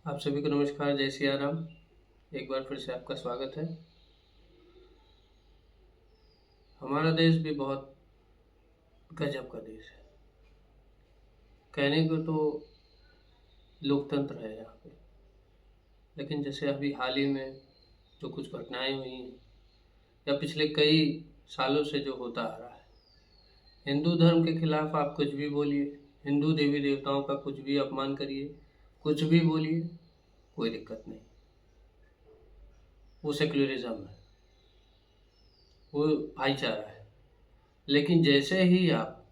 आप सभी को नमस्कार, जय सिया राम। एक बार फिर से आपका स्वागत है। हमारा देश भी बहुत गजब का देश है। कहने को तो लोकतंत्र है यहाँ पे, लेकिन जैसे अभी हाल ही में जो कुछ घटनाएं हुई हैं या पिछले कई सालों से जो होता आ रहा है, हिंदू धर्म के खिलाफ आप कुछ भी बोलिए, हिंदू देवी देवताओं का कुछ भी अपमान करिए, कुछ भी बोलिए, कोई दिक्कत नहीं। वो सेक्युलरिज्म है, वो भाईचारा है। लेकिन जैसे ही आप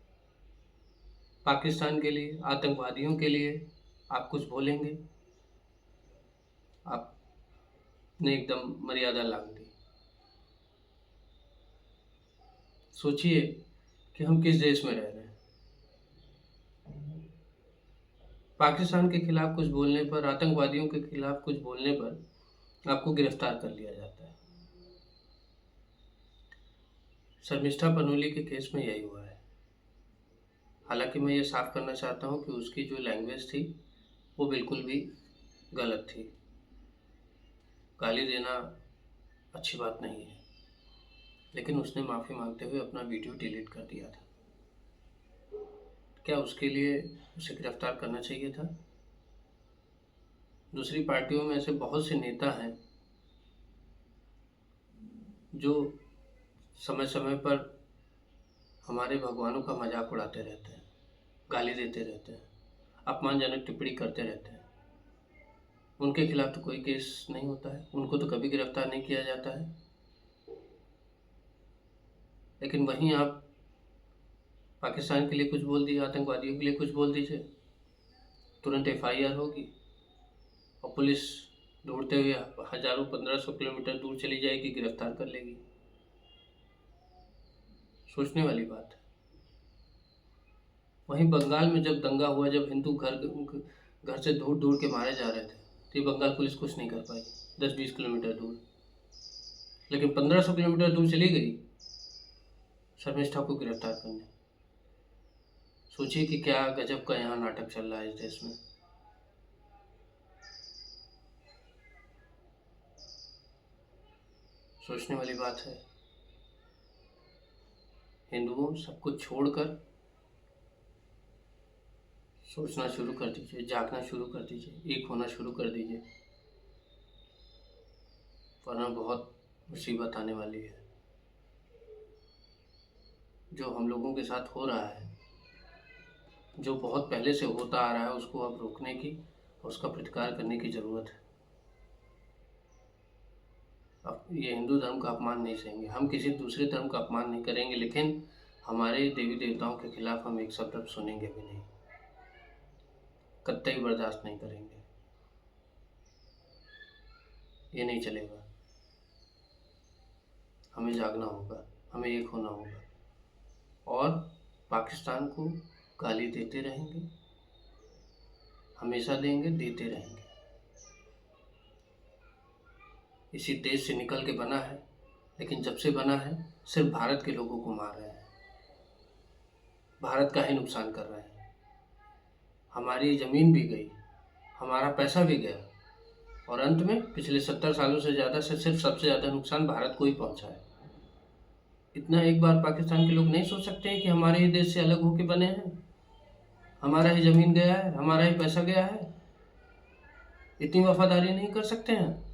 पाकिस्तान के लिए, आतंकवादियों के लिए आप कुछ बोलेंगे, आपने एकदम मर्यादा लांघ दी। सोचिए कि हम किस देश में रह रहे हैं। पाकिस्तान के खिलाफ कुछ बोलने पर, आतंकवादियों के खिलाफ कुछ बोलने पर आपको गिरफ्तार कर लिया जाता है। शर्मिष्ठा पनोली के केस में यही हुआ है। हालांकि मैं ये साफ करना चाहता हूँ कि उसकी जो लैंग्वेज थी वो बिल्कुल भी गलत थी। गाली देना अच्छी बात नहीं है, लेकिन उसने माफ़ी मांगते हुए अपना वीडियो डिलीट कर दिया था। क्या उसके लिए उसे गिरफ्तार करना चाहिए था? दूसरी पार्टियों में ऐसे बहुत से नेता हैं जो समय समय पर हमारे भगवानों का मजाक उड़ाते रहते हैं, गाली देते रहते हैं, अपमानजनक टिप्पणी करते रहते हैं। उनके खिलाफ तो कोई केस नहीं होता है, उनको तो कभी गिरफ्तार नहीं किया जाता है। लेकिन वहीं आप पाकिस्तान के लिए कुछ बोल दिए, आतंकवादियों के लिए कुछ बोल दीजिए, तुरंत FIR होगी और पुलिस ढूंढते हुए हजारों 1500 किलोमीटर दूर चली जाएगी, गिरफ्तार कर लेगी। सोचने वाली बात है। वहीं बंगाल में जब दंगा हुआ, जब हिंदू घर से दूर दूर के मारे जा रहे थे, तो ये बंगाल पुलिस कुछ नहीं कर पाई, 10-20 किलोमीटर दूर। लेकिन 1500 किलोमीटर दूर चली गई शर्मिष्ठा को गिरफ्तार करने। सोचिए कि क्या गजब का यहाँ नाटक चल रहा है इस देश में। सोचने वाली बात है। हिंदुओं, सब कुछ छोड़कर सोचना शुरू कर दीजिए, जागना शुरू कर दीजिए, एक होना शुरू कर दीजिए, वरना बहुत मुसीबत आने वाली है। जो हम लोगों के साथ हो रहा है, जो बहुत पहले से होता आ रहा है, उसको अब रोकने की, उसका प्रतिकार करने की ज़रूरत है। अब ये हिंदू धर्म का अपमान नहीं सहेंगे, हम किसी दूसरे धर्म का अपमान नहीं करेंगे, लेकिन हमारे देवी देवताओं के खिलाफ हम एक शब्द सुनेंगे भी नहीं, कतई बर्दाश्त नहीं करेंगे। ये नहीं चलेगा। हमें जागना होगा, हमें एक होना होगा, और पाकिस्तान को गाली देते रहेंगे, हमेशा देंगे, देते रहेंगे। इसी देश से निकल के बना है, लेकिन जब से बना है सिर्फ भारत के लोगों को मार रहे हैं, भारत का ही नुकसान कर रहे हैं। हमारी ज़मीन भी गई, हमारा पैसा भी गया, और अंत में पिछले 70 सालों से ज़्यादा से सिर्फ सबसे ज़्यादा नुकसान भारत को ही पहुंचा है। इतना एक बार पाकिस्तान के लोग नहीं सोच सकते हैं कि हमारे ही देश से अलग होके बने हैं, हमारा ही ज़मीन गया है, हमारा ही पैसा गया है? इतनी वफादारी नहीं कर सकते हैं?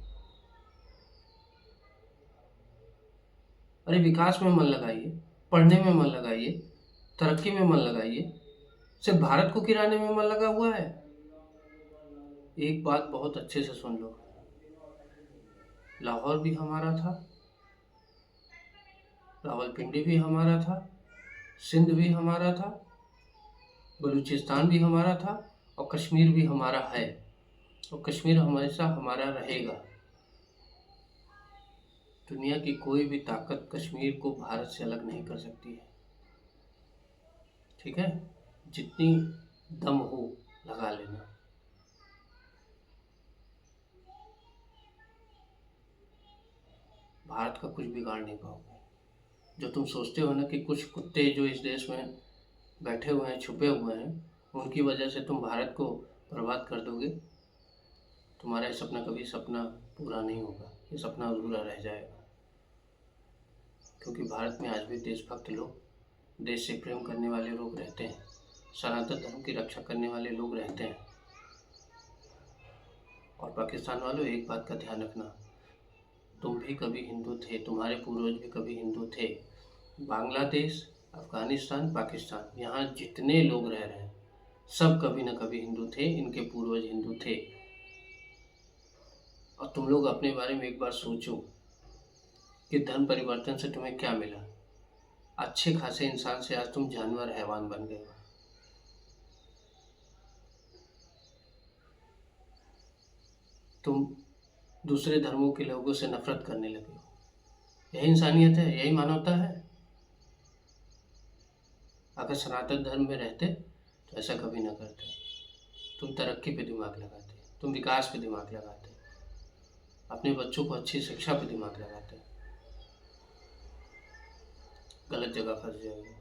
अरे विकास में मन लगाइए, पढ़ने में मन लगाइए, तरक्की में मन लगाइए। सिर्फ भारत को गिराने में मन लगा हुआ है। एक बात बहुत अच्छे से सुन लो, लाहौर भी हमारा था, रावलपिंडी भी हमारा था, सिंध भी हमारा था, बलूचिस्तान भी हमारा था, और कश्मीर भी हमारा है, और कश्मीर हमेशा हमारा रहेगा। दुनिया की कोई भी ताकत कश्मीर को भारत से अलग नहीं कर सकती है। ठीक है? जितनी दम हो लगा लेना। भारत का कुछ बिगाड़ नहीं पाओगे। जो तुम सोचते हो ना कि कुछ कुत्ते जो इस देश में बैठे हुए हैं, छुपे हुए हैं, उनकी वजह से तुम भारत को बर्बाद कर दोगे, तुम्हारा ये सपना कभी सपना पूरा नहीं होगा, ये सपना अधूरा रह जाएगा। क्योंकि भारत में आज भी देशभक्त लोग, देश से प्रेम करने वाले लोग रहते हैं, सनातन धर्म की रक्षा करने वाले लोग रहते हैं। और पाकिस्तान वालों, एक बात का ध्यान रखना, तुम भी कभी हिंदू थे, तुम्हारे पूर्वज भी कभी हिंदू थे। बांग्लादेश, अफगानिस्तान, पाकिस्तान, यहाँ जितने लोग रह रहे हैं सब कभी न कभी हिंदू थे, इनके पूर्वज हिंदू थे। और तुम लोग अपने बारे में एक बार सोचो कि धर्म परिवर्तन से तुम्हें क्या मिला। अच्छे खासे इंसान से आज तुम जानवर, हैवान बन गए हो। तुम दूसरे धर्मों के लोगों से नफरत करने लगे हो। यही इंसानियत है, यही मानवता है। अगर सनातन धर्म में रहते तो ऐसा कभी ना करते। तुम तरक्की पे दिमाग लगाते, तुम विकास पे दिमाग लगाते, अपने बच्चों को अच्छी शिक्षा पे दिमाग लगाते। गलत जगह फंस जाएंगे।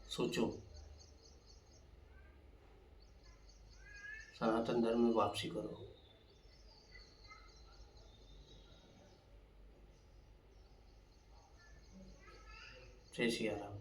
सोचो, सनातन धर्म में वापसी करो। जय सिया राम।